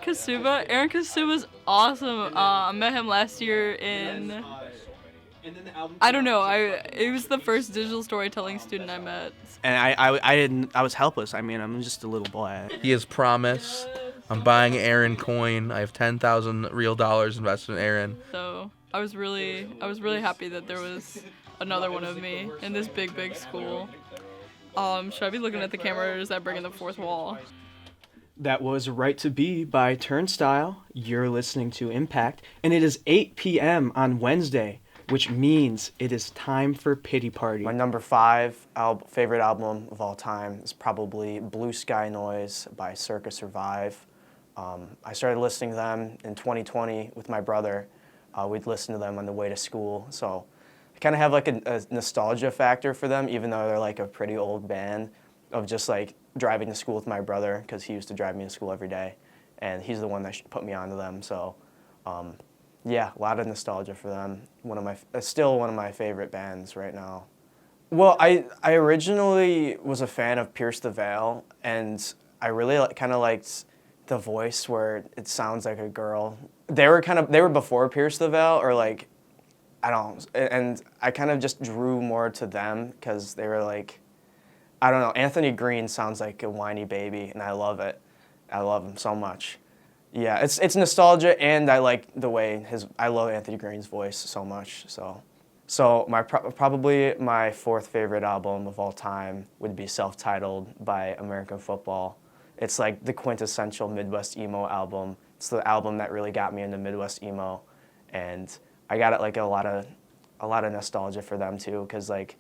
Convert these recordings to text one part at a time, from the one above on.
Kasuba. Aaron Kasuba's awesome. I met him last year in. I don't know. It was the first digital storytelling student I met. And I didn't. I was helpless. I mean, I'm just a little boy. He has promise. I'm buying Aaron coin. I have 10,000 real dollars invested in Aaron. So I was really happy that there was another one of me in this big school. Should I be looking at the camera, or is that breaking the fourth wall? That was Right to Be by Turnstile. You're listening to Impact, and it is 8 p.m. on Wednesday, which means it is time for Pity Party. My number 5 favorite album of all time is probably Blue Sky Noise by Circa Survive. I started listening to them in 2020 with my brother. We'd listen to them on the way to school, so I kind of have like a nostalgia factor for them, even though they're like a pretty old band, of just like driving to school with my brother, because he used to drive me to school every day, and he's the one that put me onto them. So, yeah, a lot of nostalgia for them. Still one of my favorite bands right now. Well, I originally was a fan of Pierce the Veil, and I really kind of liked the voice where it sounds like a girl. They were before Pierce the Veil, or like, I don't know, and I kind of just drew more to them because they were like, I don't know, Anthony Green sounds like a whiny baby, and I love it. I love him so much. Yeah, it's nostalgia, and I like the way I love Anthony Green's voice so much. So probably my 4th favorite album of all time would be Self-Titled by American Football. It's like the quintessential Midwest emo album. It's the album that really got me into Midwest emo, and I got like a lot of nostalgia for them too, because like,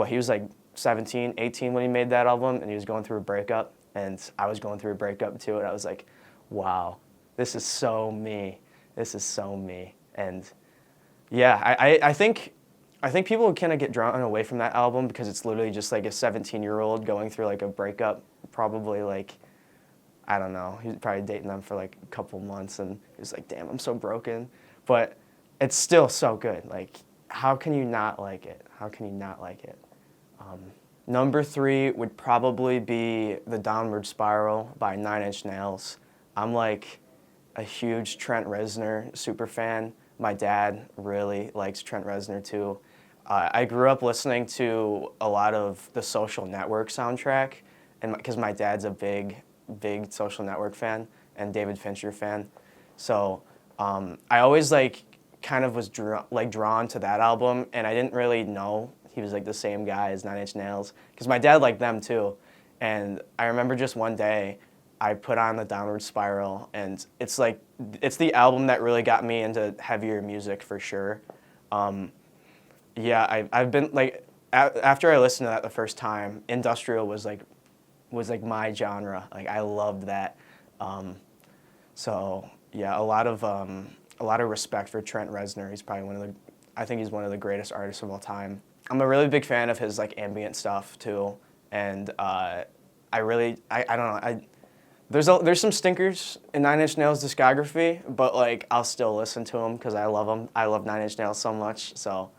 he was like 17, 18 when he made that album, and he was going through a breakup, and I was going through a breakup too, and I was like, wow, this is so me. This is so me. And yeah, I think people kind of get drawn away from that album because it's literally just like a 17-year-old going through like a breakup, probably like, I don't know, he's probably dating them for like a couple months, and he's like, damn, I'm so broken. But it's still so good. Like, how can you not like it? How can you not like it? Number 3 would probably be The Downward Spiral by 9 Inch Nails. I'm like a huge Trent Reznor super fan. My dad really likes Trent Reznor too. I grew up listening to a lot of the Social Network soundtrack, and because my dad's a big Social Network fan and David Fincher fan. So I always like kind of was drawn to that album, and I didn't really know he was like the same guy as 9 Inch Nails, because my dad liked them too. And I remember just one day I put on The Downward Spiral, and it's the album that really got me into heavier music for sure. Yeah, I've been like, after I listened to that the first time, industrial was like my genre. Like, I loved that. So yeah, a lot of respect for Trent Reznor. He's probably I think he's one of the greatest artists of all time. I'm a really big fan of his like ambient stuff too, and I don't know. There's some stinkers in 9 Inch Nails' discography, but like I'll still listen to them because I love them. I love 9 Inch Nails so much. So,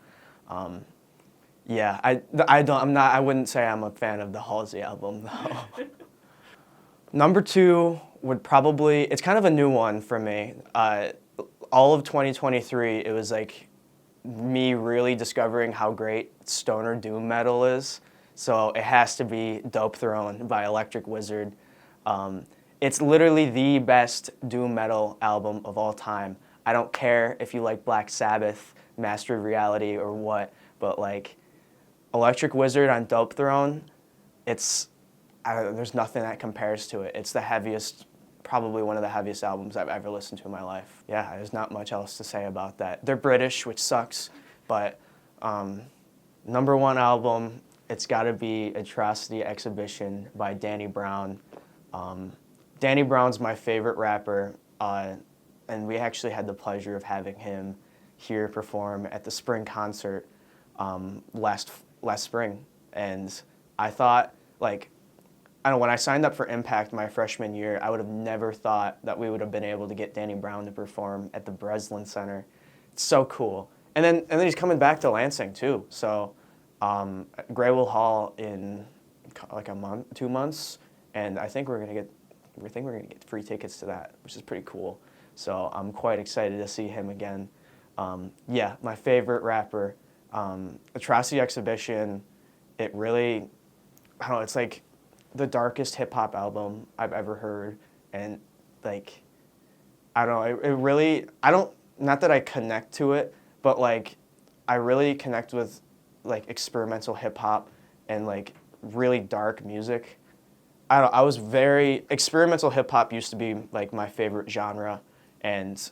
yeah, I wouldn't say I'm a fan of the Halsey album though. Number 2 would probably, it's kind of a new one for me. All of 2023, it was like me really discovering how great stoner doom metal is. So it has to be Dope Throne by Electric Wizard. It's literally the best doom metal album of all time. I don't care if you like Black Sabbath, Master of Reality, or what, but like Electric Wizard on Dope Throne, there's nothing that compares to it. It's the heaviest, probably one of the heaviest albums I've ever listened to in my life. Yeah, there's not much else to say about that. They're British, which sucks, but number 1 album, it's got to be Atrocity Exhibition by Danny Brown. Danny Brown's my favorite rapper, and we actually had the pleasure of having him here perform at the spring concert last spring. And I thought, like, I don't know, when I signed up for Impact my freshman year, I would have never thought that we would have been able to get Danny Brown to perform at the Breslin Center. It's so cool. And then he's coming back to Lansing too. So Graywell Hall in like a month, 2 months, and I think we're gonna get we think we're gonna get free tickets to that, which is pretty cool. So I'm quite excited to see him again. Yeah, my favorite rapper, Atrocity Exhibition. It really, I don't know, it's like the darkest hip hop album I've ever heard, and like, I don't know, it really, I don't, not that I connect to it, but like, I really connect with like experimental hip hop and like really dark music. I don't know, I was very, experimental hip hop used to be like my favorite genre, and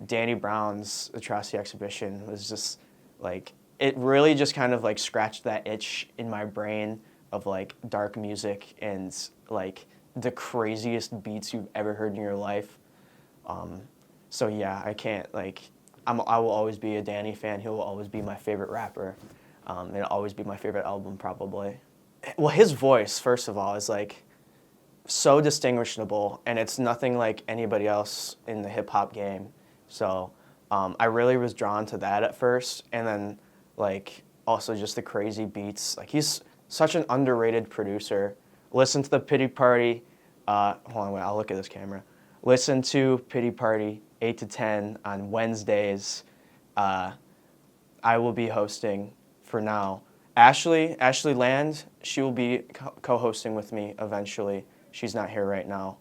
Danny Brown's Atrocity Exhibition was just like, it really just kind of like scratched that itch in my brain of like dark music and like the craziest beats you've ever heard in your life. So yeah, I can't like, I will always be a Danny fan. He will always be my favorite rapper. And it'll always be my favorite album probably. Well, his voice, first of all, is like so distinguishable, and it's nothing like anybody else in the hip hop game. So I really was drawn to that at first, and then like also just the crazy beats. Like he's such an underrated producer. Listen to the Pity Party. Hold on, wait, I'll look at this camera. Listen to Pity Party 8 to 10 on Wednesdays. I will be hosting for now. Ashley Land, she will be co-hosting with me eventually. She's not here right now.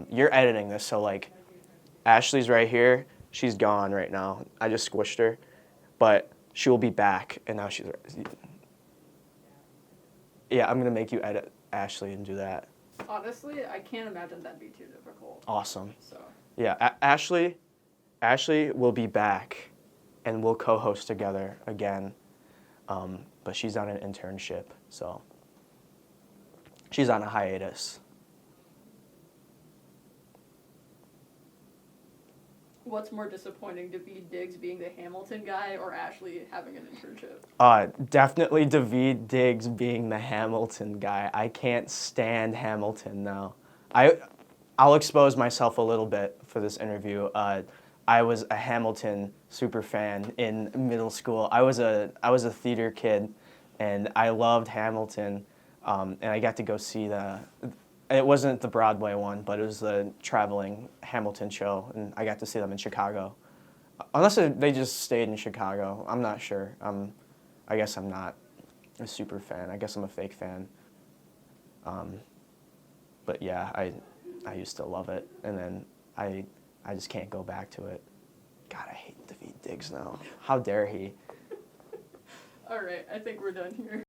You're editing this, so like Ashley's right here. She's gone right now. I just squished her, but she will be back, and now she's. Yeah, I'm gonna make you edit Ashley and do that. Honestly, I can't imagine that'd be too difficult. Awesome. So. Yeah, Ashley will be back, and we'll co-host together again. But she's on an internship, so she's on a hiatus. What's more disappointing, David Diggs being the Hamilton guy or Ashley having an internship? Definitely David Diggs being the Hamilton guy. I can't stand Hamilton now. I'll expose myself a little bit for this interview. I was a Hamilton super fan in middle school. I was a theater kid, and I loved Hamilton. And I got to go see it wasn't the Broadway one, but it was the traveling Hamilton show, and I got to see them in Chicago. Unless they just stayed in Chicago, I'm not sure. I guess I'm not a super fan. I guess I'm a fake fan. But yeah, I used to love it, and then I just can't go back to it. God, I hate David Diggs now. How dare he? All right, I think we're done here.